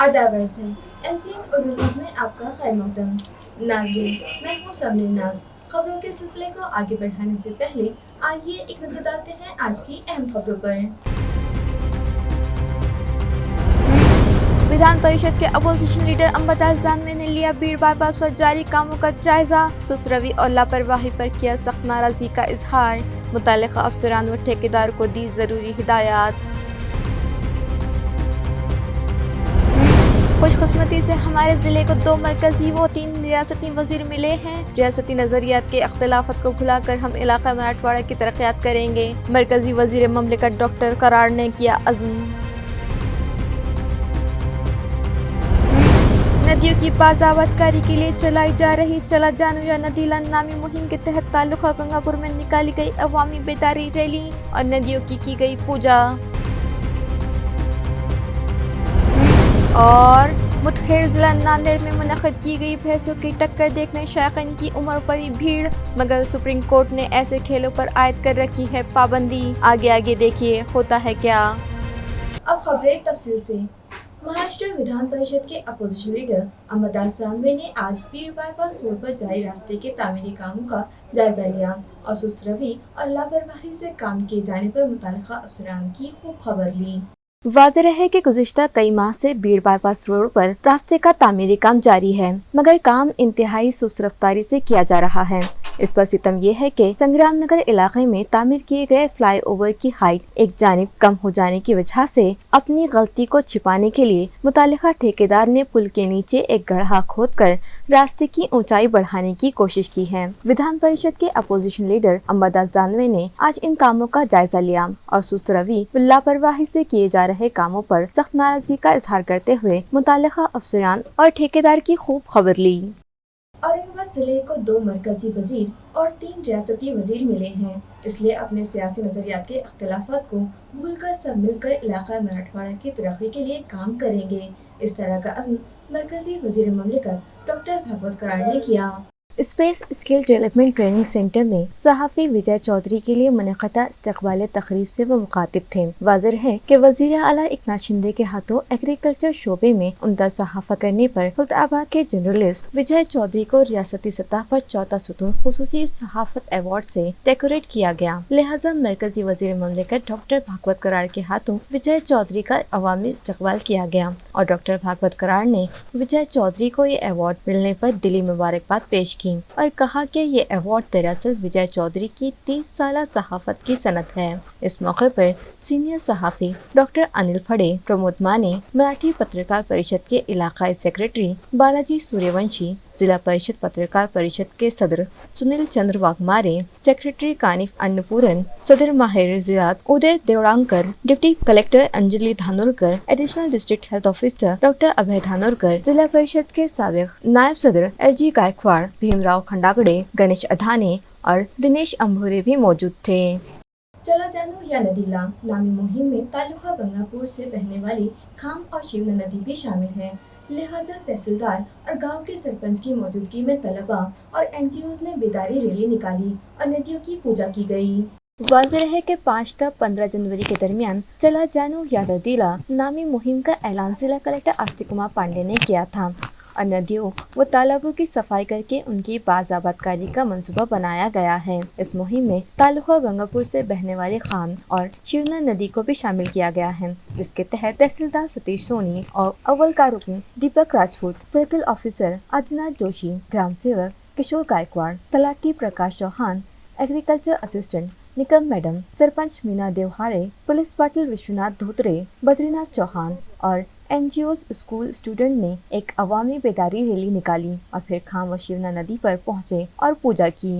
आदाब अर्ज़ है एमसीएन उर्दू न्यूज़ में आपका खैर मकदम। नाज़रीन, मैं हूँ सबरीन नाज। खबरों के सिलसिले को आगे बढ़ाने से पहले आइए एक नजर डालते हैं आज की अहम खबरों पर। विधान परिषद के अपोजिशन लीडर अंबादास दानवे ने लिया बीड़ बाईपास पर जारी कामों का जायजा। सुस्त रवि और लापरवाही पर किया सख्त नाराजगी का इजहार। मुतल्लिका अफसरान व ठेकेदार को दी जरूरी हिदायत। खुशकिस्मती से हमारे जिले को 2 मरकजी व 3 रियासती वजीर मिले हैं। रियासती नजरियात के अख्तिलाफत को भुलाकर हम इलाका मराठवाड़ा की तरक्यात करेंगे। मरकजी वजीर ममलिकत डॉक्टर करार ने किया अज़्म। नदियों की बाज़ावतकारी के लिए चलाई जा रही चला जानू या नदीला नामी मुहिम के तहत तालुका गंगापुर में निकाली गई अवामी बेदारी रैली और नदियों की गई पूजा। और मुठभेड़ जिला नांदेड़ में मुनक़िद की गई भैंसों की टक्कर देखने शायकीन की उम्र पड़ी भीड़, मगर सुप्रीम कोर्ट ने ऐसे खेलों पर आयद कर रखी है पाबंदी। आगे आगे देखिए होता है क्या। अब खबरें तफसील से। महाराष्ट्र विधान परिषद के अपोजिशन लीडर अंबादास दानवे ने आज बीड़ बाईपास रोड पर जारी रास्ते के तामीरी कामों का जायजा लिया और सुस्त रवि और लापरवाही से काम किए जाने पर मुतल्लिका अफसरान की खूब खबर ली। वाज़ेह है कि गुज़िश्ता कई माह से बीड़ बाईपास रोड पर रास्ते का तामीरी काम जारी है, मगर काम इंतहाई सुस्त रफ्तारी से किया जा रहा है। इस पर सितम यह है कि संग्राम नगर इलाके में तामीर किए गए फ्लाई ओवर की हाइट एक जानिब कम हो जाने की वजह से अपनी गलती को छिपाने के लिए मुतालिका ठेकेदार ने पुल के नीचे एक गड्ढा खोदकर रास्ते की ऊंचाई बढ़ाने की कोशिश की है। विधान परिषद के अपोजिशन लीडर अंबादास दानवे ने आज इन कामों का जायजा लिया और सुस्त रवि व लापरवाही से किए जा रहे कामों पर सख्त नाराजगी का इजहार करते हुए मुतालिका अफसरान और ठेकेदार की खूब खबर ली। औरंगाबाद जिले को 2 मरकजी वजीर और 3 रियासती वजीर मिले हैं, इसलिए अपने सियासी नजरियात के अख्तिलाफात को भूलकर सब मिलकर इलाका मराठवाड़ा की तरक्की के लिए काम करेंगे। इस तरह का अज़्म मरकजी वजीर ममलिकत डॉक्टर भागवत करार ने किया। Space skill development training centre में सहाफ़ी विजय चौधरी के लिए मुनक़दा इस्तक़बाल तक़रीब से वो मुखातिब थे। वाज़ेह है कि वज़ीर आला एकनाथ शिंदे के हाथों एग्रीकल्चर शोबे में उम्दा सहाफ़ा करने पर खुलदाबाद के जर्नलिस्ट विजय चौधरी को रियासती सतह पर चौथा सुतून खुसूसी सहाफ़त अवार्ड से डेकोरेट किया गया। लिहाजा मरकजी वज़ीर ममलिकत डॉक्टर भागवत करार के हाथों विजय चौधरी का अवामी इस्तक़बाल किया गया और डॉक्टर भागवत करार ने विजय चौधरी को ये अवार्ड मिलने पर दिली मुबारकबाद पेश की और कहा कि ये अवार्ड दरअसल विजय चौधरी की 30 साल सहाफ़त की सनत है। इस मौके पर सीनियर सहाफ़ी डॉक्टर अनिल फड़े, प्रमोद माने, मराठी पत्रकार परिषद के इलाकाई सेक्रेटरी बालाजी सूर्यवंशी, जिला परिषद पत्रकार परिषद के सदर सुनील चंद्र वाघमारे, सेक्रेटरी कानिफ अन्नपूरन, सदर Mahir Ziyad Uday Devdankar, deputy collector Anjali Dhanorkar, additional district health officer doctor Abhay Dhanorkar, जिला परिषद के साबिक नायब सदर एलजी गायकवाड़, भीमराव खंडागड़े, गणेश अधाने और दिनेश अंभोरे भी मौजूद थे। चला जानू या नदीला नामी मुहिम में तालुका गंगापुर से बहने वाली खाम और शिवना नदी भी शामिल है। लिहाजा तहसीलदार और गांव के सरपंच की मौजूदगी में तलबा और एनजीओज ने बेदारी रैली निकाली और नदियों की पूजा की गई। वाज़ेह है कि 5 से 15 जनवरी के दरमियान चला जानू या नदीला नामी मुहिम का ऐलान जिला कलेक्टर आस्तिक कुमार पांडे ने किया था और नदियों व तालाबों की सफाई करके उनकी बाज़ाबतकारी का मंसूबा बनाया गया है। इस मुहिम में तालुका गंगापुर से बहने वाली खान और शिवना नदी को भी शामिल किया गया है, जिसके तहत तहसीलदार सतीश सोनी और अव्वल का रुकन दीपक राजपूत, सर्कल ऑफिसर आदिनाथ जोशी, ग्राम सेवक किशोर गायकवाड़, तलाटी Prakash Chauhan, agriculture assistant Nikam madam, सरपंच मीना देवहाड़े, पुलिस पाटिल विश्वनाथ धोत्रे, बद्रीनाथ चौहान और एनजीओ स्कूल स्टूडेंट ने एक अवामी बेदारी रैली निकाली और फिर खाम व शिवना नदी पर पहुंचे और पूजा की।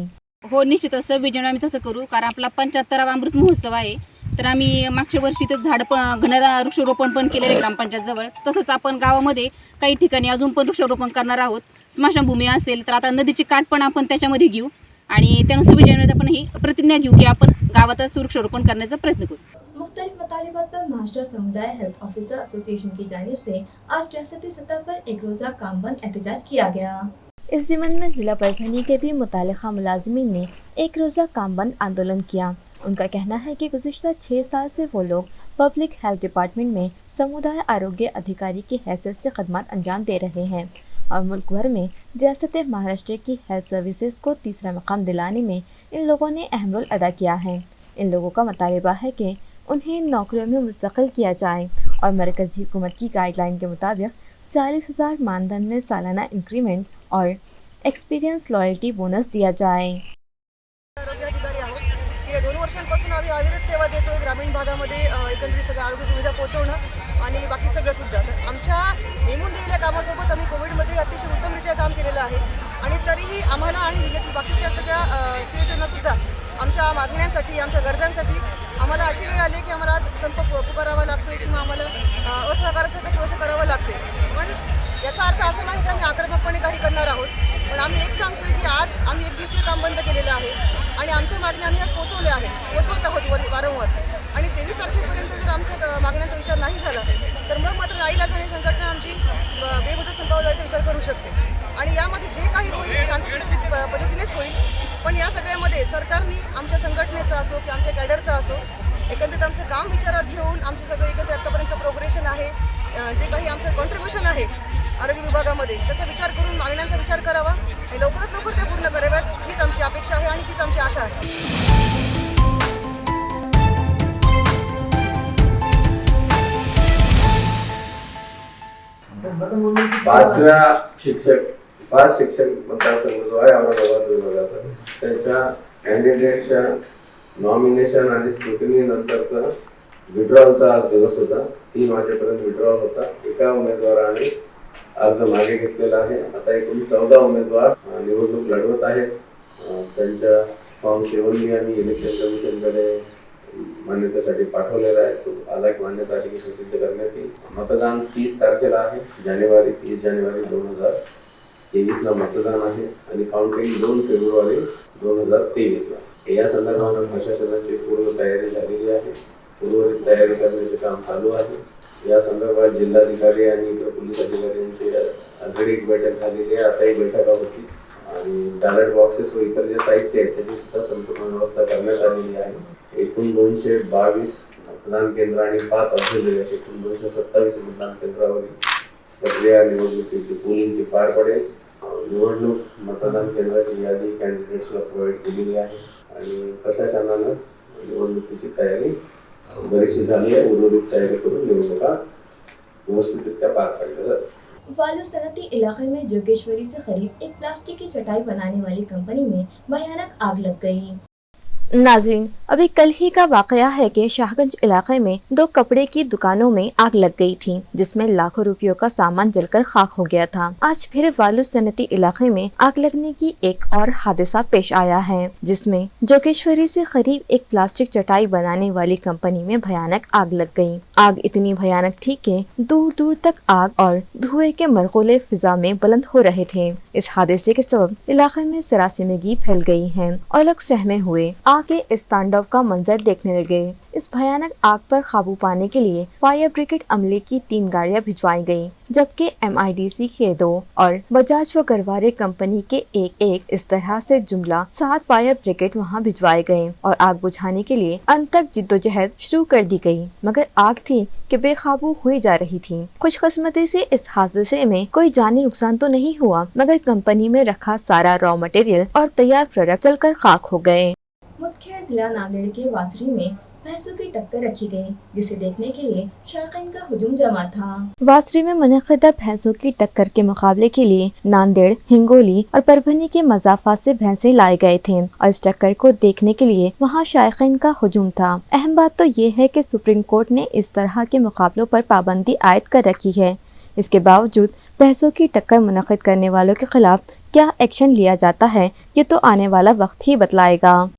हो, निश्चितच 26 जानेवारी आम्ही तसं करू, कारण आपला 75वा अमृत महोत्सव आहे। तर आम्ही मागच्या वर्षी तर झाड वृक्षारोपण पण केलेलं आहे ग्रामपंचायत जवळ। तसंच आपण गावामध्ये काही ठिकाणी अजून पण वृक्षारोपण करणार आहोत। स्मशानभूमी असेल तर आता नदीची काठ पण आपण त्याच्यामध्ये घेऊ आणि त्यानुसार 26 जानेवारी आपण ही प्रतिज्ञा घेऊ की आपण गावातच वृक्षारोपण करण्याचा प्रयत्न करू। मुख्तलिफ मतालिबात पर महाराष्ट्र समुदाय हेल्थ ऑफिसर एसोसिएशन की जानिब से आज रियासती सतह पर एक रोज़ा काम बंद एहतजाज किया गया। इस ज़िमन में जिला परभनी के भी मुतालिका मुलाजिमीन ने एक रोज़ा काम बंद आंदोलन किया। उनका कहना है कि गुज़िश्ता 6 साल से वो लोग पब्लिक हेल्थ डिपार्टमेंट में समुदाय आरोग्य अधिकारी की हैसियत से खदमात अंजाम दे रहे हैं और मुल्क भर में रियासत महाराष्ट्र की हेल्थ सर्विसेज को तीसरा मकाम दिलाने में इन लोगों ने अहम रोल अदा किया है। इन लोगों का मुतालबा है कि उन्हें नौकरियों में मुस्तकिल किया जाए और मरकज़ी हुकूमत की गाइडलाइन के मुताबिक 40,000 मानधन में सालाना इंक्रीमेंट और एक्सपीरियन्स लॉयल्टी बोनस दिया जाए। आरोग्य अधिकारी आहोत. गेल्या 2 वर्षांपासून आम्ही अविरत सेवा देतोय ग्रामीण भागामध्ये एकंदरीत सगळ्या आरोग्य सुविधा पोहोचवणं आणि बाकी सगळं सुद्धा. तर आमच्या नेमून दिलेल्या कामासोबत आम्ही कोविडमध्ये अतिशय उत्तमरित्या काम केलेलं आहे आणि तरीही आम्हाला आणि जिल्ह्यातील बाकीच्या सगळ्या CHOंना सुद्धा आमच्या मागण्यांसाठी आमच्या गरजांसाठी आम्हाला अशी वेळ आली की आम्हाला आज संप पुकारावा लागतोय किंवा आम्हाला असहकारासारखं थोडंसं करावं लागते. पण याचा अर्थ असा नाही की आम्ही आक्रमकपणे काही करणार आहोत. पण आम्ही एक सांगतोय की आज आम्ही 1 दिवसीय काम बंद केलेलं आहे आणि आमच्या मागण्या आम्ही आज पोहोचवल्या आहेत, पोहोचवत आहोत वारंवार. आणि 23 तारखेपर्यंत जर आमच्या मागण्यांचा विचार नाही झाला तर मग मात्र नाईलाजाने संघटना आमची बेमुदत संपावर जायचा विचार करू शकते. आणि यामध्ये जे काही होईल शांततेच्या पद्धतीनेच होईल. पण या सगळ्यामध्ये सरकारने आमच्या संघटनेचा असो की आमच्या कॅडरचा असो एकंदरीत आमचं काम विचारात घेऊन आमचं सगळं एकंदरीत आत्तापर्यंतचं प्रोग्रेशन आहे, जे काही आमचं कॉन्ट्रीब्युशन आहे आरोग्य विभागामध्ये त्याचा विचार करून मागण्यांचा विचार करावा आणि लवकरात लवकर त्या पूर्ण कराव्यात हीच आमची अपेक्षा आहे आणि तीच आमची आशा आहे. पाच शिक्षक मतदारसंघ जो आहे औरंगाबाद विभागाचा त्याच्या कॅन्डिडेटच्या नॉमिनेशन आणि स्क्रुटिनी नंतरचा विड्रॉलचा आज दिवस होता. 3 वाजेपर्यंत विड्रॉल होता. एका उमेदवाराने अर्ज मागे घेतलेला आहे. आता एकूण 14 उमेदवार निवडणूक लढवत आहेत. त्यांच्या फॉर्म 7 मी आम्ही इलेक्शन कमिशनकडे मान्यतेसाठी पाठवलेला आहे. तो आला की मान्यता आली की प्रसिद्ध करण्यात येईल. मतदान 30 तारखेला आहे. 30 जानेवारी 2023ला मतदान आहे आणि काउंटिंग 2 फेब्रुवारी 2023ला. या संदर्भात प्रशासनाची पूर्ण तयारी झालेली आहे. उर्वरित तयारी करण्याचे काम चालू आहे. या संदर्भात जिल्हाधिकारी आणि इतर पोलीस अधिकाऱ्यांची ऑलरेडी एक बैठक झालेली आहे. आता ही बैठका होती आणि बॅलेट बॉक्सेस व इतर जे साहित्य आहेत त्याची सुद्धा संपूर्ण व्यवस्था करण्यात आलेली आहे. एकूण 222 मतदान केंद्र आणि 5 ऑब्झर्व्हरी असे एकूण 227 मतदान केंद्रावरील प्रक्रिया निवडणुकीची पोलिंगची पार पडेल. निवडणूक मतदान केंद्राची यादी कॅन्डिडेट्सला प्रोव्हाइड केलेली आहे आणि प्रशासनानं निवडणुकीची तयारी बरीचशी झाली आहे. उर्वरित तयारी करून निवडणुका व्यवस्थितरित्या पार पाडल्या जातात. वालू सनती इलाके में जोगेश्वरी से करीब एक प्लास्टिक की चटाई बनाने वाली कंपनी में भयानक आग लग गई। नाजरीन, अभी कल ही का वाकया है कि शाहगंज इलाके में 2 कपड़े की दुकानों में आग लग गई थी, जिसमें लाखों रुपयों का सामान जलकर खाक हो गया था। आज फिर वालू सनती इलाके में आग लगने की एक और हादसा पेश आया है, जिसमें जोगेश्वरी से करीब एक प्लास्टिक चटाई बनाने वाली कंपनी में भयानक आग लग गई। आग इतनी भयानक थी कि दूर दूर तक आग और धुएं के मलगोले फिजा में बुलंद हो रहे थे। इस हादसे के सबब इलाके में सरासमगी फैल गई है और लोग सहमे हुए आगे इस तांडव का मंजर देखने लगे। इस भयानक आग पर काबू पाने के लिए फायर ब्रिगेड अमले की 3 गाड़ियां भिजवाई गयी, जबकि MIDC के 2 और बजाज व गरवारे कंपनी के एक इस तरह से जुमला 7 फायर ब्रिगेड वहां भिजवाए गए और आग बुझाने के लिए अंत तक जिद्दोजहद शुरू कर दी गई, मगर आग थी कि बेकाबू हुई जा रही थी। खुशकिस्मती से इस हादसे में कोई जानी नुकसान तो नहीं हुआ, मगर कंपनी में रखा सारा रॉ मटेरियल और तैयार प्रोडक्ट जलकर खाक हो गए। मुठखेड़ जिला नांदेड़ के वासरी में भैंसों की टक्कर रखी गई, जिसे देखने के लिए शायकीन का हुजूम जमा था। वासरी में मुनक़िदा भैंसों की टक्कर के मुकाबले के लिए नांदेड़, हिंगोली और परभनी के मज़ाफ़ात से भैंसे लाए गए थे और इस टक्कर को देखने के लिए वहां शायकीन का हुजूम था। अहम बात तो ये है कि सुप्रीम कोर्ट ने इस तरह के मुकाबलों पर पाबंदी आयद कर रखी है। इसके बावजूद भैंसों की टक्कर मुनक़िद करने वालों के खिलाफ क्या एक्शन लिया जाता है, ये तो आने वाला वक्त ही बतलाएगा।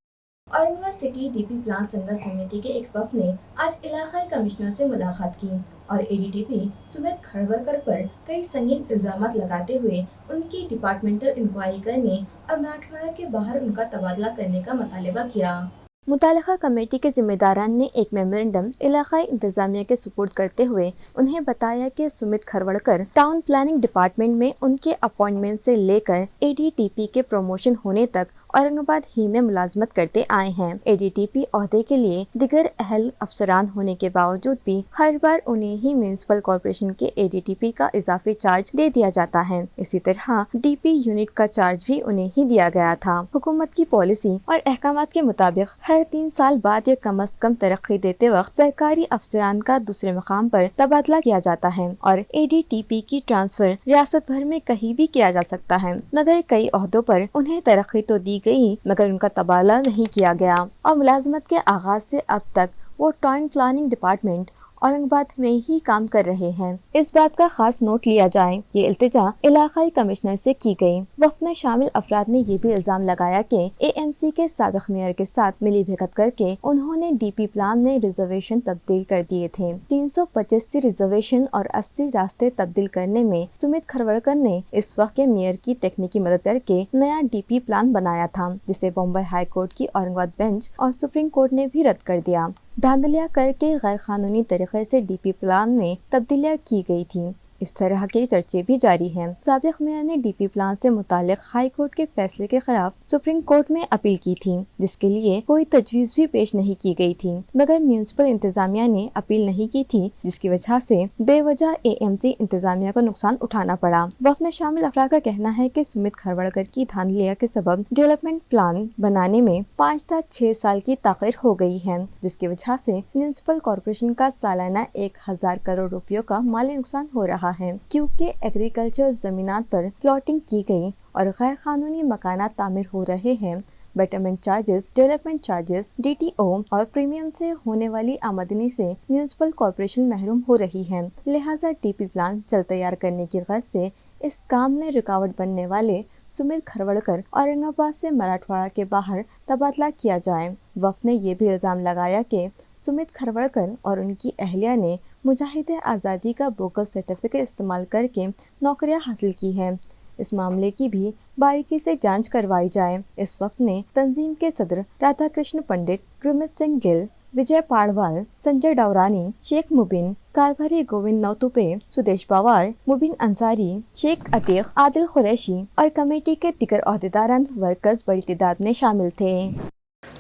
औरंगाबाद सिटी DP प्लान संघर्ष समिति के एक वफ्द ने आज इलाकाई कमिश्नर से मुलाकात की और ADTP सुमित खड़वरकर पर कई संगीन इल्जामात लगाते हुए उनकी डिपार्टमेंटल इंक्वायरी करने और मराठवाड़ा के बाहर उनका तबादला करने का मुतालबा किया। मुतालिका कमेटी के जिम्मेदारान ने एक मेमोरेंडम इलाकाई इंतजामिया के सुपुर्द करते हुए उन्हें बताया कि सुमित खरवड़कर टाउन प्लानिंग डिपार्टमेंट में उनके अपॉइंटमेंट से लेकर ADTP के प्रमोशन होने तक औरंगाबाद ही में मुलाजमत करते आए हैं। ADTP ओहदे के लिए दिगर अहल अफसरान होने के बावजूद भी हर बार उन्हें ही म्यूनिसिपल कॉर्पोरेशन के ADTP का इजाफी चार्ज दे दिया जाता है। इसी तरह DP यूनिट का चार्ज भी उन्हें ही दिया गया था। हुकूमत की पॉलिसी और अहकामात के मुताबिक हर 3 साल बाद या कम अज कम तरक्की देते वक्त सरकारी अफसरान का दूसरे मकाम पर तबादला किया जाता है और ADTP की ट्रांसफर रियासत भर में कहीं भी किया जा सकता है, मगर कई ओहदों पर उन्हें तरक्की तो दी गई मगर उनका तबादला नहीं किया गया और मुलाजमत के आगाज से अब तक वो टाउन प्लानिंग डिपार्टमेंट औरंगाबाद में ही काम कर रहे हैं। इस बात का खास नोट लिया जाए, ये इल्तिजा इलाकाई कमिश्नर से की गई। वफ्द में शामिल अफराद ने ये भी इल्जाम लगाया कि AMC के साबिक मेयर के साथ मिली भगत करके उन्होंने DP प्लान में रिजर्वेशन तब्दील कर दिए थे। 385 रिजर्वेशन और 80 रास्ते तब्दील करने में सुमित खरवड़कर ने इस वक्त के मेयर की तकनीकी मदद करके नया DP प्लान बनाया था, जिसे बॉम्बे हाई कोर्ट की औरंगाबाद बेंच और सुप्रीम कोर्ट ने भी रद्द कर दिया। धांधलियां करके गैर कानूनी तरीके से DP प्लान में तब्दीलियां की गई थी। इस तरह के चर्चे भी जारी हैं। साबिक मेयर ने DP प्लान से मुतालिक हाई कोर्ट के फैसले के खिलाफ सुप्रीम कोर्ट में अपील की थी, जिसके लिए कोई तजवीज भी पेश नहीं की गई थी, मगर म्यूनिसिपल इंतजामिया ने अपील नहीं की थी, जिसकी वजह से बेवजह AMC इंतजामिया को नुकसान उठाना पड़ा। वफ्द में शामिल अफराद का कहना है कि सुमित खरवड़कर की धांधलिया के सबब डेवलपमेंट प्लान बनाने में 5 से 6 साल की ताखीर हो गई है, जिसकी वजह से म्यूनिसिपल कॉर्पोरेशन का सालाना 1000 करोड़ रुपयों का माली नुकसान हो रहा है, क्योंकि एग्रीकल्चर जमीनात पर प्लॉटिंग की गई और गैर कानूनी मकानात तामीर हो रहे हैं। Betterment charges, development charges, DTO और प्रीमियम से होने वाली आमदनी से म्यूनिसिपल कॉर्पोरेशन महरूम हो रही है। लिहाजा DP प्लान जल्द तैयार करने की गर्ज से इस काम में रुकावट बनने वाले सुमित खरवड़कर औरंगाबाद से मराठवाड़ा के बाहर तबादला किया जाए। वफ्द ने ये भी इल्जाम लगाया कि सुमित खरवड़कर और उनकी अहलिया ने मुजाहिदे आज़ादी का बोगस सर्टिफिकेट इस्तेमाल करके नौकरियां हासिल की हैं। इस मामले की भी बारीकी से जांच करवाई जाए। इस वक्त ने तंजीम के सदर राधा कृष्ण पंडित, गुरमीत सिंह गिल, विजय पाड़वाल, संजय डौरानी, शेख मुबिन, कारभारी गोविंद नौतुपे, सुदेश पवार, मुबिन अंसारी, शेख अतीक, आदिल कुरैशी और कमेटी के दिगर ओहदेदारान वर्कर्स बड़ी तादाद में शामिल थे।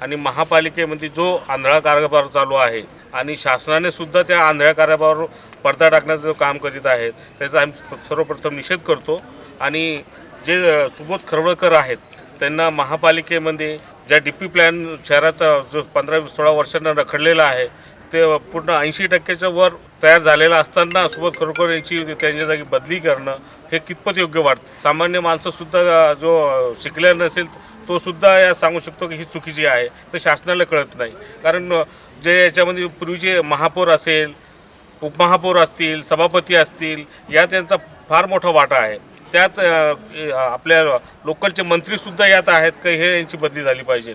आणि महापालिकेमध्ये जो आंधळा कारभार चालू आहे आणि शासनाने सुद्धा त्या आंधळ्या कारभारावर पडदा टाकण्याचं जो काम करीत आहेत त्याचा आम्ही सर्वप्रथम निषेध करतो आणि जे सुबोध खरवड़कर आहेत त्यांना महापालिकेमध्ये ज्या DP प्लॅन शहराचा जो 15-16 वर्षांना रखडलेला आहे ते पूर्ण 80% वर तयार झालेला असताना सुबोध खरवड़कर यांची त्यांच्या जागी बदली करणं हे कितपत योग्य वाटतं। सामान्य माणसंसुद्धा जो शिकलेला नसेल तो सुद्धा या सांगू शकतो की ही चुकीची आहे, तर शासनाला कळत नाही। कारण जे याच्यामध्ये पूर्वीचे महापौर असेल, उपमहापौर असतील, सभापती असतील, या त्यांचा फार मोठा वाटा आहे। त्यात आपल्या लोकलचे मंत्रीसुद्धा यात आहेत की हे यांची बदली झाली पाहिजे।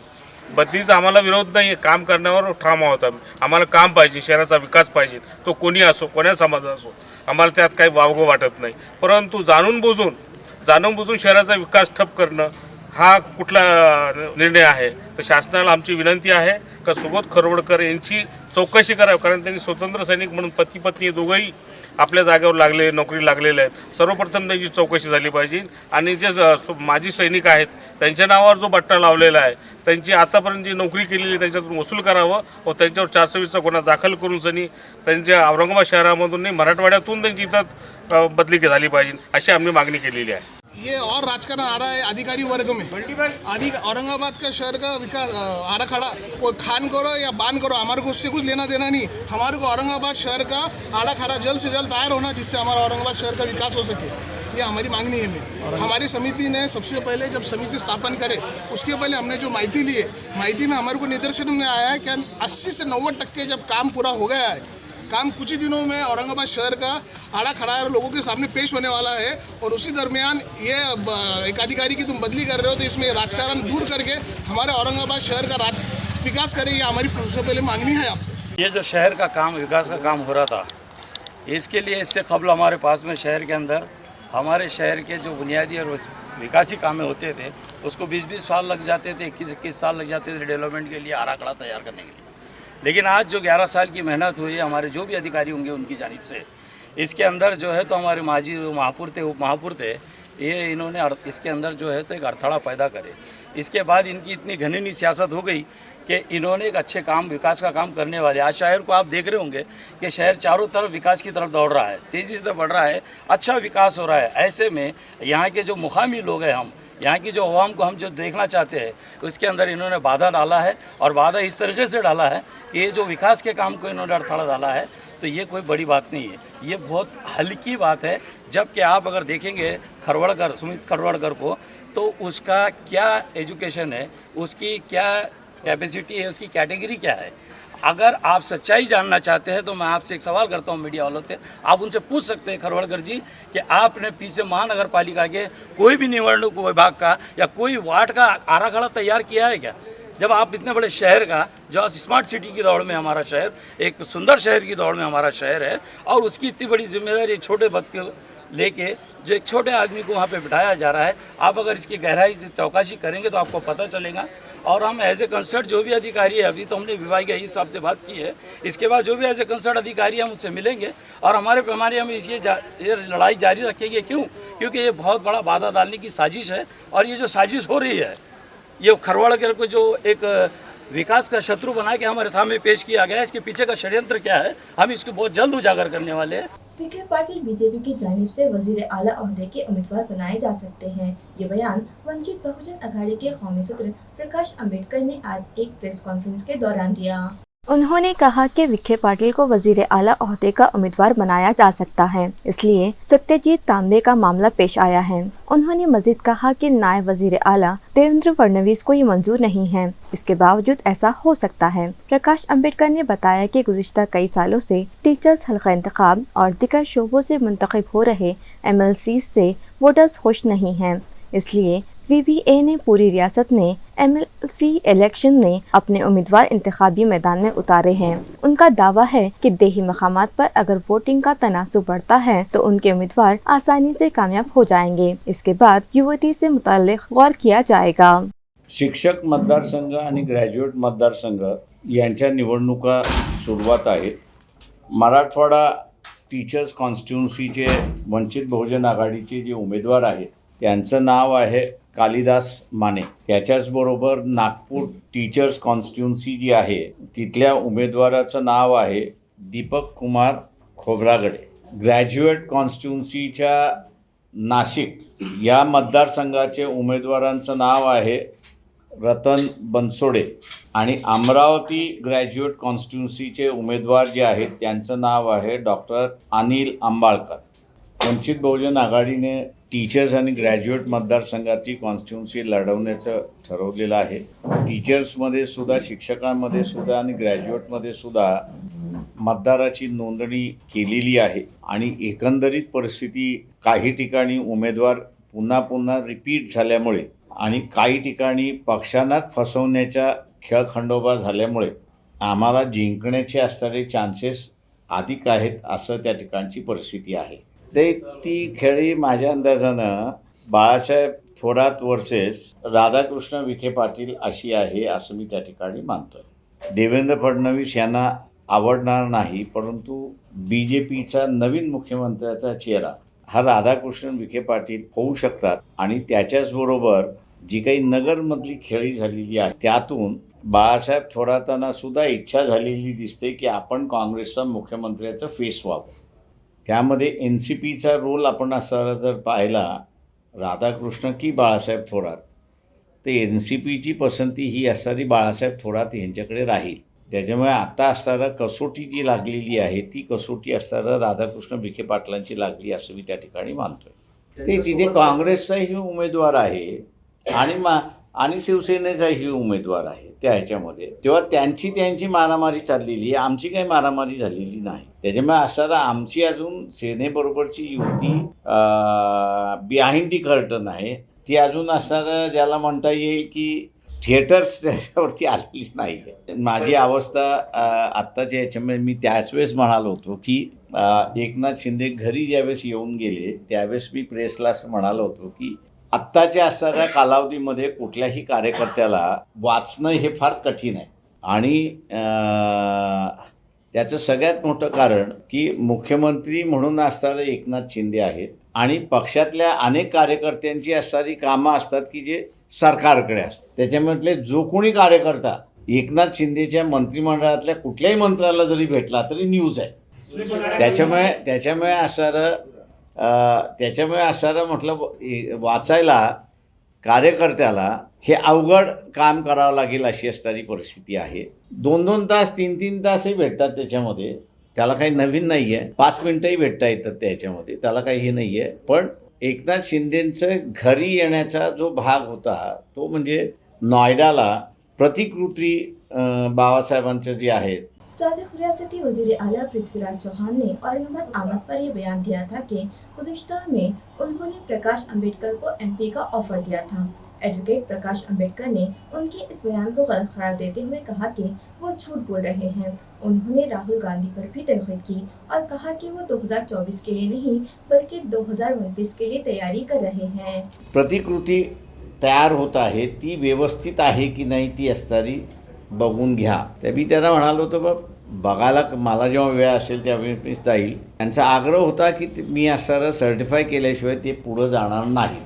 बदलीचा आम्हाला विरोध नाही, काम करण्यावर ठाम आहोत आम्हाला काम पाहिजे, शहराचा विकास पाहिजे, तो कोणी असो, कोण्या समाजाचा असो, आम्हाला त्यात काही वावगं वाटत नाही। परंतु जाणून बुजून शहराचा विकास ठप करणं हा कुठला निर्णय आहे? तर शासनाला आमची विनंती आहे का सुबोध खरवड़कर यांची चौकशी करावी, कारण त्यांनी स्वतंत्र सैनिक म्हणून पती पत्नी दोघंही आपल्या जागेवर लागले, नोकरी लागलेले आहेत। सर्वप्रथम त्यांची चौकशी झाली पाहिजे आणि जे माजी सैनिक आहेत त्यांच्या नावावर जो बट्टा लावलेला आहे त्यांची आतापर्यंत जी नोकरी केलेली त्याच्यातून वसूल करावं व त्यांच्यावर 420चा गुन्हा दाखल करून सनी त्यांच्या औरंगाबाद शहरामधून नाही मराठवाड्यातून त्यांची इथं बदली झाली पाहिजे अशी आम्ही मागणी केलेली आहे। ये और राजकारण आ रहा है अधिकारी वर्ग में। औरंगाबाद का शहर का विकास आराखड़ा कोई खान करो या बान करो, हमारे को उससे कुछ लेना देना नहीं। हमारे को औरंगाबाद शहर का आराखड़ा जल्द से जल्द तैयार होना, जिससे हमारा औरंगाबाद शहर का विकास हो सके, ये हमारी मांगनी है। हमारी समिति ने सबसे पहले जब समिति स्थापन करे उसके पहले हमने जो माहिती ली है, माहिती में हमारे को निदर्शन में आया है कि 80 से 90% जब काम पूरा हो गया है, काम कुछ ही दिनों में औरंगाबाद शहर का आड़ा खड़ा लोगों के सामने पेश होने वाला है। और उसी दरमियान ये एक अधिकारी की तुम बदली कर रहे हो, तो इसमें राजकारण दूर करके हमारे औरंगाबाद शहर का विकास करें, ये हमारी सबसे पहले मांगनी है आपसे। ये जो शहर का काम, विकास का काम हो रहा था, इसके लिए इससे कबल हमारे पास में शहर के अंदर हमारे शहर के जो बुनियादी और विकासी कामें होते थे उसको 20-20 साल लग जाते थे, 21-21 साल लग जाते थे डेवलपमेंट के लिए, आराखड़ा तैयार करने के लिए। लेकिन आज जो 11 साल की मेहनत हुई है हमारे जो भी अधिकारी होंगे उनकी जानिब से, इसके अंदर जो है तो हमारे माजी महापुर थे, उप महापुर थे, ये इन्होंने इसके अंदर जो है तो एक अड़थड़ा पैदा करे। इसके बाद इनकी इतनी घिनौनी सियासत हो गई कि इन्होंने एक अच्छे काम, विकास का काम करने वाले, आज शहर को आप देख रहे होंगे कि शहर चारों तरफ विकास की तरफ दौड़ रहा है, तेज़ी से बढ़ रहा है, अच्छा विकास हो रहा है। ऐसे में यहाँ के जो मुकामी लोग हैं, हम यहाँ की जो अवाम को हम जो देखना चाहते हैं, उसके अंदर इन्होंने बाधा डाला है। और बाधा इस तरीके से डाला है कि ये जो विकास के काम को इन्होंने अड़थड़ा डाला है, तो ये कोई बड़ी बात नहीं है, ये बहुत हल्की बात है। जबकि आप अगर देखेंगे खरवड़कर, सुमित खरवड़कर को, तो उसका क्या एजुकेशन है, उसकी क्या कैपेसिटी है, उसकी कैटेगरी क्या है। अगर आप सच्चाई जानना चाहते हैं तो मैं आपसे एक सवाल करता हूं मीडिया वालों से, आप उनसे पूछ सकते हैं खरवड़कर जी कि आपने पीछे महानगर पालिका के कोई भी निवडणूक विभाग का या कोई वार्ड का आराखड़ा तैयार किया है क्या? जब आप इतने बड़े शहर का, जो स्मार्ट सिटी की दौड़ में हमारा शहर, एक सुंदर शहर की दौड़ में हमारा शहर है, और उसकी इतनी बड़ी जिम्मेदारी छोटे पद के लेके जो एक छोटे आदमी को वहाँ पे बिठाया जा रहा है, आप अगर इसकी गहराई से चौकसी करेंगे तो आपको पता चलेगा। और हम एज ए कंसर्ट जो भी अधिकारी है, अभी तो हमने विभागीय आयुक्त साहब से बात की है, इसके बाद जो भी एज ए कंसर्ट अधिकारी हम उससे मिलेंगे और हमारे पैमाने हम ये लड़ाई जारी रखेंगे। क्यों? क्योंकि ये बहुत बड़ा बाधा डालने की साजिश है। और ये जो साजिश हो रही है, ये खरवड़कर को जो एक विकास का शत्रु बना के हमारे सामने पेश किया गया है, इसके पीछे का षड्यंत्र क्या है, हम इसको बहुत जल्द उजागर करने वाले हैं। विखे पाटिल बीजेपी की जानिब से वजीर आला ओहदे के उम्मीदवार बनाए जा सकते हैं। ये बयान वंचित बहुजन अघाड़ी के कौमी सदर प्रकाश अम्बेडकर ने आज एक प्रेस कॉन्फ्रेंस के दौरान दिया। उन्होंने कहा कि विखे पाटिल को वजीर आला ओहदे का उम्मीदवार बनाया जा सकता है, इसलिए सत्यजीत तांबे का मामला पेश आया है। उन्होंने मजीद कहा कि नायब वजीर आला देवेंद्र फडणवीस को ये मंजूर नहीं है, इसके बावजूद ऐसा हो सकता है। प्रकाश अम्बेडकर ने बताया कि गुज़िश्ता कई सालों से टीचर्स हल्का इंतखाब और दीगर शोबों से मुंतखब हो रहे MLCs से वोटर्स खुश नहीं हैं, इसलिए VBA ने पूरी रियासत में MLC इलेक्शन में अपने उम्मीदवार इंतखाबी मैदान में उतारे हैं। उनका दावा है कि देही मकामात पर अगर वोटिंग का तनासुब बढ़ता है तो उनके उम्मीदवार आसानी से कामयाब हो जाएंगे। इसके बाद युवती से मुताल्लिक गौर किया जाएगा। शिक्षक मतदारसंघ आणि ग्रॅज्युएट मतदारसंघ यांच्या निवडणुका सुरुवात आहेत। मराठवाडा टीचर्स कॉन्स्टिट्युन्सीचे वंचित बहुजन आघाडीचे जे उमेदवार आहेत त्यांचं नाव आहे कालिदास माने। त्याच्याचबरोबर नागपूर टीचर्स कॉन्स्टिट्युन्सी जी आहे तिथल्या उमेदवाराचं नाव आहे दीपक कुमार खोब्रागडे। ग्रॅज्युएट कॉन्स्टिट्युन्सीच्या नाशिक या मतदारसंघाचे उमेदवारांचं नाव आहे रतन बनसोडे आणि अमरावती ग्रॅज्युएट कॉन्स्टिट्युन्सीचे उमेदवार जे आहेत त्यांचं नाव आहे डॉक्टर अनिल आंबाळकर। वंचित बहुजन आघाडीने टीचर्स आणि ग्रॅज्युएट मतदारसंघाची कॉन्स्टिट्युन्सी लढवण्याचं ठरवलेलं आहे। टीचर्समध्ये सुद्धा, शिक्षकांमध्ये सुद्धा आणि ग्रॅज्युएटमध्ये सुद्धा मतदाराची नोंदणी केलेली आहे आणि एकंदरीत परिस्थिती काही ठिकाणी उमेदवार पुन्हा पुन्हा रिपीट झाल्यामुळे आणि काही ठिकाणी पक्षांनाच फसवण्याचा खेळखंडोबा झाल्यामुळे आम्हाला जिंकण्याचे असणारे चान्सेस अधिक आहेत असं त्या ठिकाणची परिस्थिती आहे। ती खेळी माझ्या अंदाजानं बाळासाहेब थोरात वर्सेस राधाकृष्ण विखे पाटील अशी आहे असं मी त्या ठिकाणी मानतोय। देवेंद्र फडणवीस यांना आवडणार नाही, परंतु BJPचा नवीन मुख्यमंत्र्याचा चेहरा हा राधाकृष्ण विखे पाटील होऊ शकतात आणि त्याच्याचबरोबर जी काही नगरमधली खेळी झालेली आहे त्यातून बाळासाहेब थोरातांना सुद्धा इच्छा झालेली दिसते की आपण काँग्रेसचा मुख्यमंत्र्याचं फेस व्हावं। त्यामध्ये NCPचा रोल आपण असा जर पाहिला राधाकृष्ण की बाळासाहेब थोरात, तर NCPची पसंती ही असणारी बाळासाहेब थोरात यांच्याकडे राहील। त्याच्यामुळे आता असणारा कसोटी जी लागलेली आहे ती कसोटी असणारा राधाकृष्ण विखे पाटलांची लागली असं मी त्या ठिकाणी मानतोय। ते तिथे काँग्रेसचाही उमेदवार आहे आणि शिवसेनेचाही उमेदवार आहे त्या ह्याच्यामध्ये, तेव्हा त्यांची मारामारी चाललेली आहे, आमची काही मारामारी झालेली नाही। त्याच्यामुळे असणारा आमची अजून सेनेबरोबरची युती बिहाइंड दी कर्टन आहे, ती अजून असणारं ज्याला म्हणता येईल की थिएटर्स त्याच्यावरती आलेली नाही आहे। माझी अवस्था आत्ताच्या याच्यामध्ये मी त्याच वेळेस म्हणालो होतो की एकनाथ शिंदे घरी ज्यावेळेस येऊन गेले त्यावेळेस मी प्रेसला असं म्हणालो होतो की आत्ताच्या असणाऱ्या कालावधीमध्ये कुठल्याही कार्यकर्त्याला वाचणं हे फार कठीण आहे आणि त्याचं सगळ्यात मोठं कारण की मुख्यमंत्री म्हणून असणारे एकनाथ शिंदे आहेत आणि पक्षातल्या अनेक कार्यकर्त्यांची असणारी कामं असतात की जे सरकारकडे असतात. त्याच्यामधले जो कोणी कार्यकर्ता एकनाथ शिंदेच्या मंत्रिमंडळातल्या कुठल्याही मंत्र्याला जरी भेटला तरी न्यूज आहे. त्याच्यामुळे असणारं म्हटलं वाचायला कार्यकर्त्याला हे अवघड काम करावं लागेल अशी असणारी परिस्थिती आहे. 2-2 तास 3-3 तासही भेटतात त्याच्यामध्ये, त्याला काही नवीन नाही आहे. 5 मिनटंही भेटता येतात त्याच्यामध्ये, त्याला काही हे नाही आहे. पण एकनाथ शिंदेंचं घरी येण्याचा जो भाग होता तो म्हणजे नॉयडाला प्रतिकृती बाबासाहेबांचं जे आहे. साबिक रियासती वज़ीर आला पृथ्वीराज चौहान ने औरंगाबाद आमद पर ये बयान दिया था कि गुज़िश्ता में उन्होंने प्रकाश अंबेडकर को एमपी का ऑफर दिया था। एडवोकेट प्रकाश अंबेडकर ने उनके इस बयान को गलत करार देते हुए कहा कि वो झूठ बोल रहे हैं। उन्होंने राहुल गांधी पर भी तनकीद की और कहा कि वो 2024 के लिए नहीं बल्कि 2029 के लिए तैयारी कर रहे हैं। प्रतिकृती तयार होत आहे ती व्यवस्थित आहे की नाही ती असणारी बघून घ्या. तर मी त्यांना म्हणालो होतो बघायला मला जेव्हा वेळ असेल त्यावेळी मी जाईल. त्यांचा आग्रह होता की मी असणारं सर्टिफाय केल्याशिवाय ते पुढं जाणार नाही.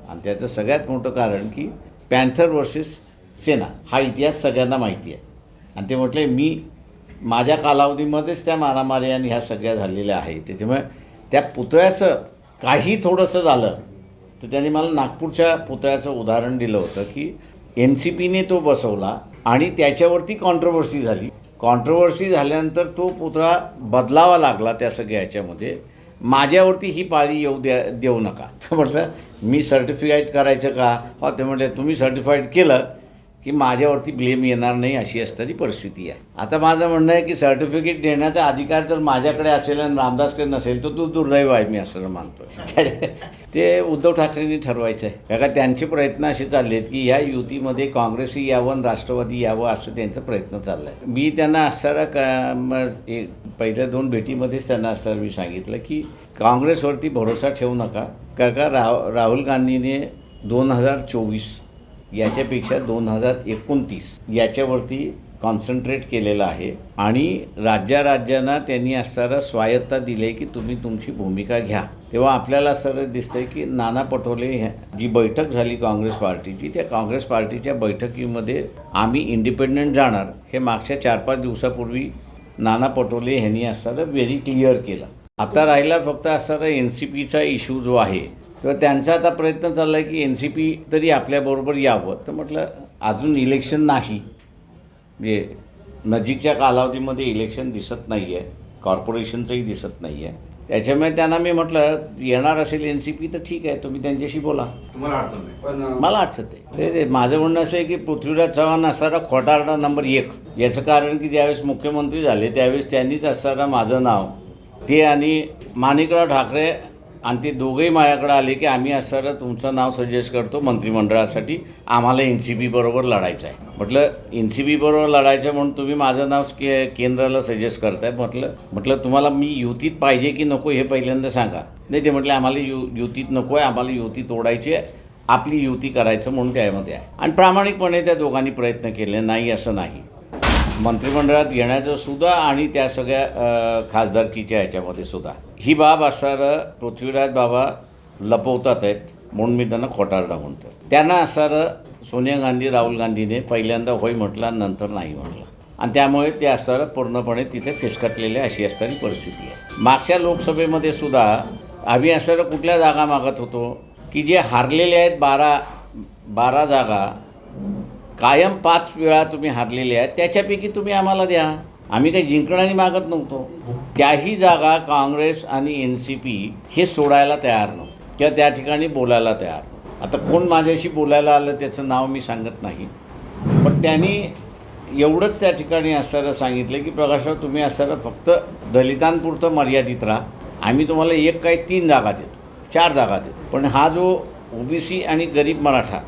आणि त्याचं सगळ्यात मोठं कारण की पॅन्थर वर्सेस सेना हा इतिहास सगळ्यांना माहिती आहे. आणि ते म्हटले मी माझ्या कालावधीमध्येच त्या मारामारी आणि ह्या सगळ्या झालेल्या आहे. त्याच्यामुळे त्या पुतळ्याचं काही थोडंसं झालं तर त्यांनी मला नागपूरच्या पुतळ्याचं उदाहरण दिलं होतं की NCPने तो बसवला आणि त्याच्यावरती कॉन्ट्रोवर्सी झाली. कॉन्ट्रोवर्सी झाल्यानंतर तो पुतळा बदलावा लागला त्या सगळ्या ह्याच्यामध्ये. माझ्यावरती ही पाळी देऊ नका. तर म्हटलं मी सर्टिफाईड करायचं का? हो, ते म्हटले तुम्ही सर्टिफाईड केलं की माझ्यावरती ब्लेम येणार नाही अशी असणारी परिस्थिती आहे. आता माझं म्हणणं आहे की सर्टिफिकेट देण्याचा अधिकार जर माझ्याकडे असेल आणि रामदासकडे नसेल तर तो दुर्दैव आहे मी असं मानतो. ते उद्धव ठाकरेंनी ठरवायचं आहे. का त्यांचे प्रयत्न असे चालले आहेत की ह्या युतीमध्ये काँग्रेसही यावं आणि राष्ट्रवादी यावं असं त्यांचा प्रयत्न चालला आहे. मी त्यांना असणारा पहिल्या 2 भेटीमध्येच त्यांना असं मी सांगितलं की काँग्रेसवरती भरोसा ठेवू नका. कारण का राहुल गांधीने 2024 याच्यापेक्षा 2029 याच्यावरती कॉन्सन्ट्रेट केलेलं आहे आणि राज्यांना त्यांनी असणारा स्वायत्ता दिली की तुम्ही तुमची भूमिका घ्या. तेव्हा आपल्याला असं दिसतंय की नाना पटोले जी बैठक झाली काँग्रेस पार्टीची त्या काँग्रेस पार्टीच्या बैठकीमध्ये आम्ही इंडिपेंडंट जाणार हे मागच्या 4-5 दिवसापूर्वी नाना पटोले यांनी असणारं व्हेरी क्लिअर केलं. आता राहिला फक्त असणारा NCPचा इश्यू जो आहे तर त्यांचा आता प्रयत्न चालला आहे की NCP तरी आपल्याबरोबर यावं. तर म्हटलं अजून इलेक्शन नाही, म्हणजे नजीकच्या कालावधीमध्ये इलेक्शन दिसत नाही आहे, कॉर्पोरेशनचंही दिसत नाही आहे. त्याच्यामुळे त्यांना मी म्हटलं येणार असेल NCP तर ठीक आहे तुम्ही त्यांच्याशी बोला, तुम्हाला अडचण नाही. पण मला अडचण आहे. माझं म्हणणं असं आहे की पृथ्वीराज चव्हाण असणारा खोटारडा नंबर 1. याचं कारण की ज्यावेळेस मुख्यमंत्री झाले त्यावेळेस त्यांनीच असणारा माझं नाव ते आणि माणिकराव ठाकरे आणि ते दोघंही माझ्याकडे आले की आम्ही असणारं तुमचं नाव सजेस्ट करतो मंत्रिमंडळासाठी, आम्हाला NCP बरोबर लढायचं आहे. म्हटलं NCP बरोबर लढायचं म्हणून तुम्ही माझं नाव केंद्राला सजेस्ट करताय. म्हटलं तुम्हाला मी युतीत पाहिजे की नको हे पहिल्यांदा सांगा. नाही ते म्हटलं आम्हाला युतीत नको आहे, आम्हाला युती तोडायची आहे, आपली युती करायचं म्हणून त्यामध्ये आहे. आणि प्रामाणिकपणे त्या दोघांनी प्रयत्न केले, नाही असं नाही. मंत्रिमंडळात येण्याचं सुद्धा आणि त्या सगळ्या खासदारकीच्या ह्याच्यामध्ये सुद्धा ही बाब असणारं पृथ्वीराज बाबा लपवतात आहेत म्हणून मी त्यांना खोटारडा म्हणतो. त्यांना असणारं सोनिया गांधी राहुल गांधीने पहिल्यांदा होय म्हटलं नंतर नाही म्हटलं आणि त्यामुळे ते असणारं पूर्णपणे तिथे फिसकटलेले अशी असणारी परिस्थिती आहे. मागच्या लोकसभेमध्ये सुद्धा आम्ही असणारं कुठल्या जागा मागत होतो की जे हारलेले आहेत 12 जागा कायम 5 वेळा तुम्ही हारलेले आहेत त्याच्यापैकी तुम्ही आम्हाला द्या. आम्ही काही जिंकणारी मागत नव्हतो. त्याही जागा काँग्रेस आणि NCP हे सोडायला तयार नव्हतं किंवा त्या ठिकाणी बोलायला तयार नव्हतं. आता कोण माझ्याशी बोलायला आलं त्याचं नाव मी सांगत नाही, पण त्यांनी एवढंच त्या ठिकाणी असणारं सांगितलं की प्रकाशराव तुम्ही असणारं फक्त दलितांपुरतं मर्यादित राहा, आम्ही तुम्हाला 1 काय 3 जागा देतो, 4 जागा देतो, पण हा जो OBC आणि गरीब मराठा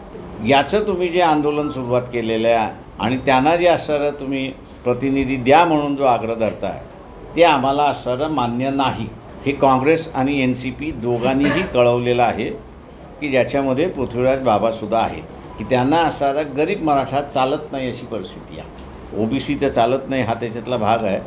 याचं तुम्ही जे आंदोलन सुरुवात केलेलं आहे आणि त्यांना जे असणारं तुम्ही प्रतिनिधी द्या म्हणून जो आग्रह धरताय ते आम्हाला असणारं मान्य नाही. हे काँग्रेस आणि NCP दोघांनीही कळवलेलं आहे की ज्याच्यामध्ये पृथ्वीराज बाबासुद्धा आहे की त्यांना असणारा गरीब मराठा चालत नाही अशी परिस्थिती आहे. OBC तर चालत नाही हा त्याच्यातला भाग आहे.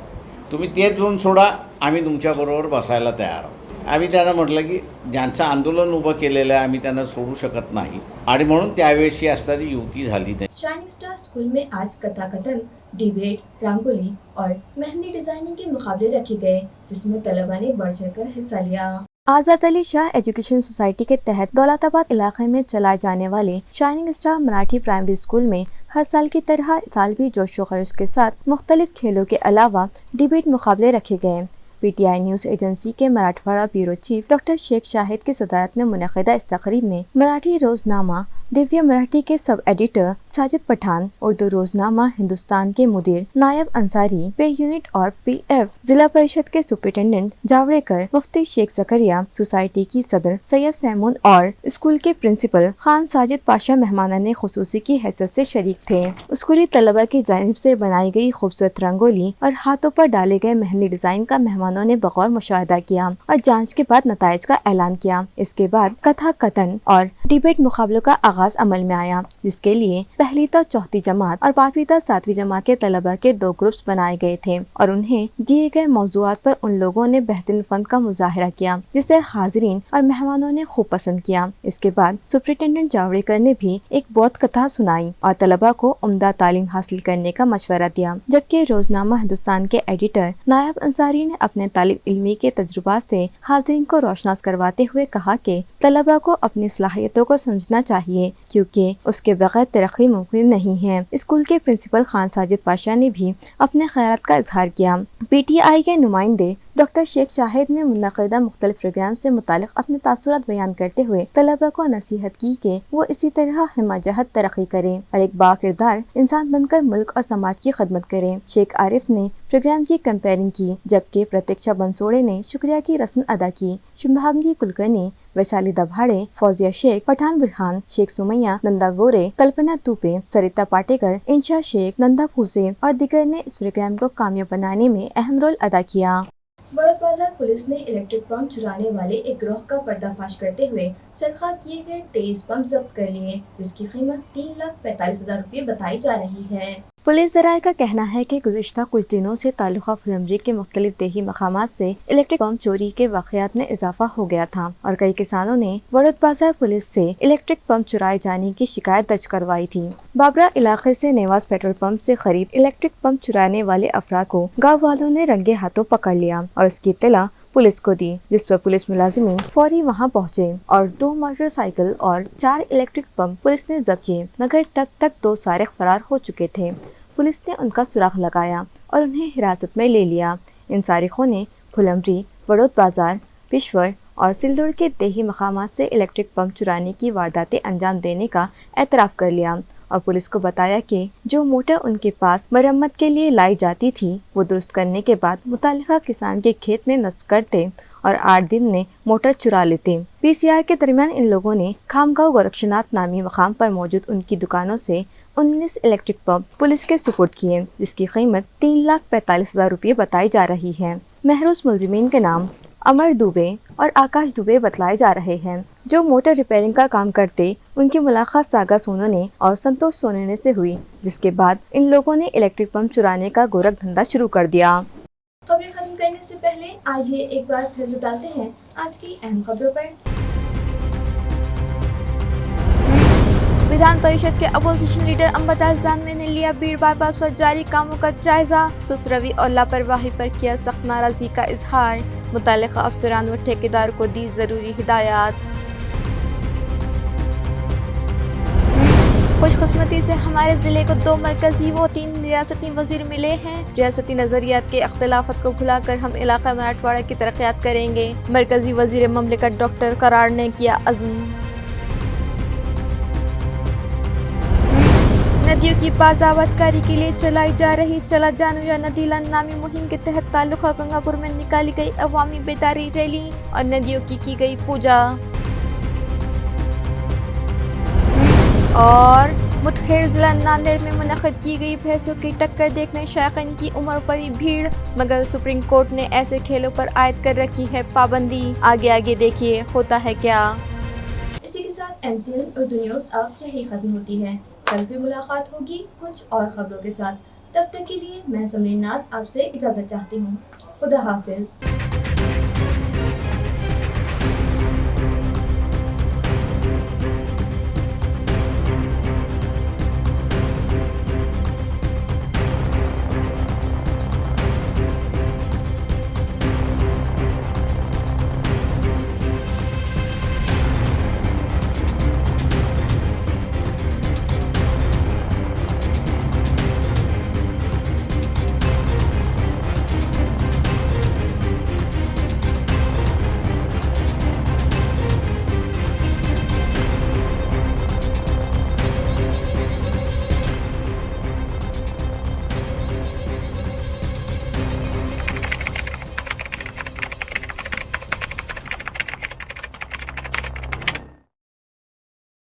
तुम्ही ते झोन सोडा, आम्ही तुमच्याबरोबर बसायला तयार आहोत. आम्ही त्यांना म्हटलं की ज्यांचं आंदोलन उभं केलेलं आहे आम्ही त्यांना सोडू शकत नाही आणि म्हणून त्यावेळेस ही असणारी युती झाली नाही. शाइनिंग स्टार स्कूल में आज कथाकथन, डिबेट, रंगोली और मेहंदी डिजाइनिंग के मुकाबले रखे गए, जिसमें तलबा ने बढ़ चढ़कर हिस्सा लिया। आज़ाद अली शाह एजुकेशन सोसाइटी के तहत दौलताबाद इलाके में चलाए जाने वाले shining star Marathi primary school में हर साल की तरह इस साल भी जोश व खरोश के साथ मुख्तलिफ खेलों के अलावा डिबेट मुकाबले रखे गए। पीटीआई न्यूज़ एजेंसी के Marathwada bureau chief doctor Shaikh Shahid की सदारत में मुनक़िदा इस तक़रीब में मराठी रोज़नामा दिव्य मराठी के सब एडिटर साजिद पठान, उर्दू रोज़नामा हिंदुस्तान के मुदीर नायब अंसारी, पे यूनिट और पीएफ जिला परिषद के सुपरिटेंडेंट जावड़ेकर, मुफ्ती शेख ज़करिया, सोसाइटी की सदर सैयद फैमून और स्कूल के प्रिंसिपल खान साजिद पाशा मेहमानाने खुसूसी की हैसियत से शरीक थे। स्कूली तलबा की जानिब से बनाई गई खूबसूरत रंगोली और हाथों पर डाले गए मेहंदी डिजाइन का मेहमानों ने बगौर मुशाहिदा किया और जांच के बाद नताइज का ऐलान किया। इसके बाद कथा कथन और डिबेट मुकाबलों का आगाज अमल में आया, जिसके लिए पहली तो चौथी जमात और 5वीं तो 7वीं जमात के तलबा के 2 ग्रुप्स बनाए गए थे और उन्हें दिए गए मौज़ूआत पर उन लोगों ने बेहतरीन फन का मुजाहरा किया, जिसे हाज़रीन और मेहमानों ने खूब पसंद किया। इसके बाद सुपरिटेंडेंट जावड़ेकर ने भी एक बौद्ध कथा सुनाई और तलबा को उम्दा तालीम हासिल करने का मशवरा दिया, जबकि रोज़नामा हिंदुस्तान के एडिटर नायब अंसारी ने अपने तालिब इल्मी के तजुर्बात से हाज़रीन को रोशनास करवाते हुए कहा कि तलबा को अपनी सलाहियतों को समझना चाहिए, क्योंकि उसके बगैर तरक्की मुमकिन नहीं है। स्कूल के प्रिंसिपल खान साजिद पाशा ने भी अपने ख्यालात का इजहार किया। पीटीआई के नुमाइंदे डॉक्टर शेख शाहिद ने मुनक़िदा मुख्तलिफ प्रोग्राम से मुतालिक अपने तासुरात बयान करते हुए तलबा को नसीहत की कि वो इसी तरह हिम्मत तरक्की करें और एक बाकिरदार इंसान बनकर मुल्क और समाज की खदमत करें। शेख आरिफ ने प्रोग्राम की कंपेयरिंग की, जबकि प्रतीक्षा बंसोड़े ने शुक्रिया की रस्म अदा की। शुभांगी कुलकर्णी, वैशाली दभाड़े, फौजिया शेख, पठान बुरहान, शेख सुमैया, नंदा गोरे, कल्पना तुपे, सरिता पाटेकर, इंशा शेख, नंदा फूसे और दिगर ने इस प्रोग्राम को कामयाब बनाने में अहम रोल अदा किया। बड़ौद बाजार पुलिस ने इलेक्ट्रिक पंप चुराने वाले एक गिरोह का पर्दाफाश करते हुए सरखा किए गए 23 पंप जब्त कर लिए, जिसकी कीमत 3,45,000 रुपये बताई जा रही है। पुलिस ज़राए का कहना है कि गुज़िश्ता कुछ दिनों से तालुका फुलमरी के मुख्तलिफ देही मकामात से इलेक्ट्रिक पंप चोरी के वाक़यात में इजाफा हो गया था और कई किसानों ने बड़ौद बाजार पुलिस से इलेक्ट्रिक पंप चुराए जाने की शिकायत दर्ज करवाई थी। बाबरा इलाके से नेवाज पेट्रोल पंप से करीब इलेक्ट्रिक पंप चुराने वाले अफराद को गाँव वालों ने रंगे हाथों पकड़ लिया और इसकी इत्तला पुलिस को दी, जिस पर पुलिस मुलाजिमीन फौरी वहां पहुंचे और 2 मोटरसाइकिल और 4 इलेक्ट्रिक पंप पुलिस ने जब्त किए, मगर तब तक 2 सारिक फरार हो चुके थे। पुलिस ने उनका सुराग लगाया और उन्हें हिरासत में ले लिया। इन सारिकों ने फुलमरी, बड़ौद बाजार, पिशवर और सिल्लोड़ के देही मकामात से इलेक्ट्रिक पंप चुराने की वारदातें अंजाम देने का एतराफ़ कर लिया और पुलिस को बताया कि जो मोटर उनके पास मरम्मत के लिए लाई जाती थी वो दुरुस्त करने के बाद मुतालिका किसान के खेत में नष्ट करते और 8 दिन में मोटर चुरा लेते। पीसीआर के दरमियान इन लोगों ने खामगांव गोरक्षनाथ नामी मकाम पर मौजूद उनकी दुकानों से 19 इलेक्ट्रिक पंप पुलिस के सुपुर्द किए, जिसकी कीमत 3,45,000 रुपये बताई जा रही है। महरूस मुलजिमीन के नाम अमर दुबे और आकाश दुबे बतलाए जा रहे हैं। जो मोटर रिपेयरिंग का काम करते, उनकी मुलाकात सागा सोनोने और संतोष सोनोने से हुई, जिसके बाद इन लोगों ने इलेक्ट्रिक पंप चुराने का गोरख धंधा शुरू कर दिया। खबरें खत्म करने से पहले आइए एक बार फिर से डालते हैं आज की अहम खबरों पर। विधान परिषद के अपोजिशन लीडर अंबताज दानवे ने लिया भीड़ बाईपास पर जारी कामों का जायजा। सुस्त रवि और लापरवाही पर किया सख्त नाराजगी का इजहार। मुतल्लिका अफसरान व ठेकेदार को दी जरूरी हिदायत। खुशकिस्मती से हमारे जिले को 2 मरकजी व 3 रियासती वजीर मिले हैं। रियासती नजरियात के अख्तिलाफत को भुलाकर हम इलाका मराठवाड़ा की तरक्यात करेंगे। मरकजी वजीर ममलिकत डॉक्टर करार ने किया अज़्म। नदियों की बाज़ावतकारी के लिए चलाई जा रही चला जानू या नदीलान नामी मुहिम के तहत तालुका गंगापुर में निकाली गई अवामी बेदारी रैली और नदियों की गई पूजा। और मुतखेर जिला नांदेड़ में मुनक़िद की गई भैंसों की टक्कर देखने शायकीन की उम्र पड़ी भीड़, मगर सुप्रीम कोर्ट ने ऐसे खेलों पर आयद कर रखी है पाबंदी। आगे आगे देखिए होता है क्या। इसी के साथ MCN उर्दू न्यूज़ अब यही खत्म होती है। कल भी मुलाकात होगी कुछ और खबरों के साथ। तब तक के लिए मैं समरीन नाज आपसे इजाज़त चाहती हूँ। खुदा हाफिज़।